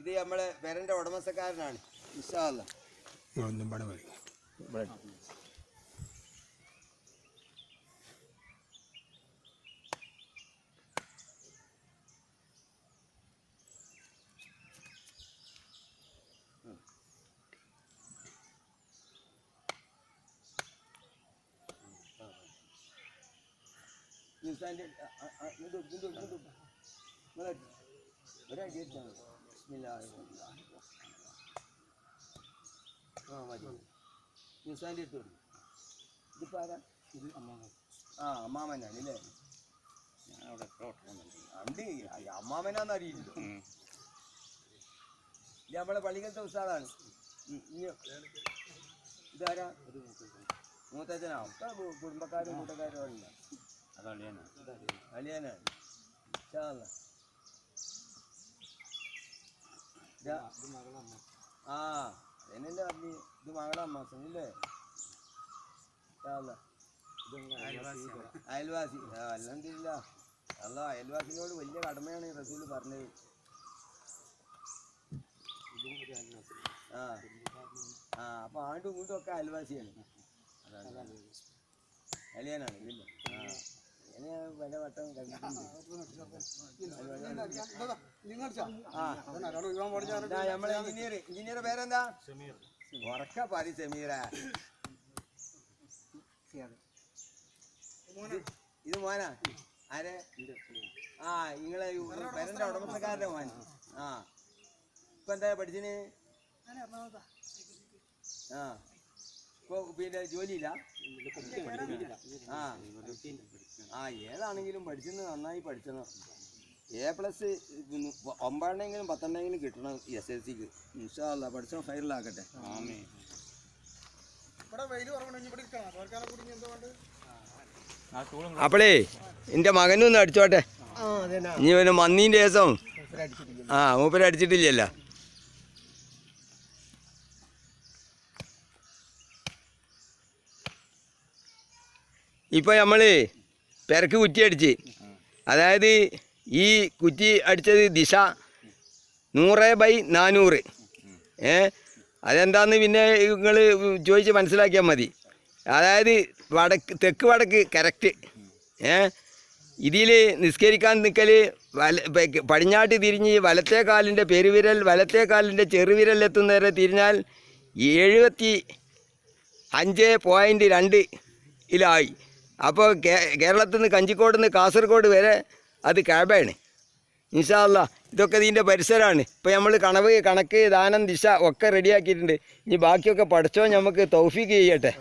ഇത് നമ്മളെ പേരൻ്റെ ഉടമസ്ഥക്കാരനാണ്. ഇൻഷാ അല്ലാഹ്. അമ്മാമനാണ് അല്ലേ? അമ്മാമനാന്ന് അറിയില്ല. ഇത് നമ്മളെ പള്ളിക്കലത്തെ ഉസ്താദാണ്. ഇതാരാ? മൂത്തച്ഛനാ? ഒക്കെ കുടുംബക്കാരും കൂട്ടക്കാരും ഉണ്ട്. അലിയാനാണ്. ആ എന്നല്ലേ പറഞ്ഞു, ഇത് മകളെ അമ്മാസല്ലേ? അയൽവാസി. അൽഹംദുലില്ലാ. അല്ലാ, അയൽവാസിനോട് വലിയ കടമയാണ് റസൂല് പറഞ്ഞത്. അപ്പൊ ആണ്ടും ഇങ്ങോട്ടും ഒക്കെ അയൽവാസിയാണ്. അലിയാനാണ് ഇല്ല? അങ്ങനെ പല വട്ടം കണ്ടിട്ടുണ്ട്. നമ്മളെ എഞ്ചിനീയർ പേരെന്താ? ഉറക്ക പാരി സമീറ. ഇത് മോനാ? ആരെ? നിങ്ങളെ പേരന്റെ ഉടമസ്ഥക്കാരന്റെ മോൻ. ഇപ്പൊ എന്താ പഠിച്ചിന്? ഇപ്പൊ പിന്നെ ജോലിയില്ല? ഏതാണെങ്കിലും പഠിച്ചെന്ന് നന്നായി പഠിച്ചണം. A+ 9 10 കിട്ടണം SLCക്ക്. ഇൻഷാ അല്ലാഹ് പഠിച്ചോ ഫൈറിലാക്കട്ടെ. അപ്പളേ എൻ്റെ മകനൊന്ന് അടിച്ചോട്ടെ. ഇനി ഒരു മന്നീൻ്റെ ദിവസം മൂപ്പര് അടിച്ചിട്ടില്ലല്ലോ. ഇപ്പം നമ്മൾ പെരക്ക് കുറ്റി അടിച്ച്, അതായത് ഈ കുറ്റി അടിച്ചത് ദിശ 100/400. അതെന്താന്ന് പിന്നെ നിങ്ങൾ ചോദിച്ച് മനസ്സിലാക്കിയാൽ മതി. അതായത് തെക്ക് വടക്ക് കറക്റ്റ്. ഇതിൽ നിസ്കരിക്കാൻ നിൽക്കൽ പടിഞ്ഞാട്ട് തിരിഞ്ഞ് വലത്തെ കാലിൻ്റെ പെരുവിരൽ വലത്തെ കാലിൻ്റെ ചെറുവിരലെത്തുന്നവരെ തിരിഞ്ഞാൽ 75.2 അപ്പോൾ കേരളത്തിൽ നിന്ന് കഞ്ചിക്കോട് നിന്ന് കാസർഗോഡ് വരെ അത് കഅബയാണ്. ഇൻഷാ അല്ലാഹ് ഇതൊക്കെ ഇതിൻ്റെ പരിസരമാണ്. ഇപ്പോൾ നമ്മൾ കണക്ക് ദാനം ദിശ ഒക്കെ റെഡിയാക്കിയിട്ടുണ്ട്. ഇനി ബാക്കിയൊക്കെ പഠിച്ചോ നമുക്ക് തൗഫീക്ക് ചെയ്യട്ടെ.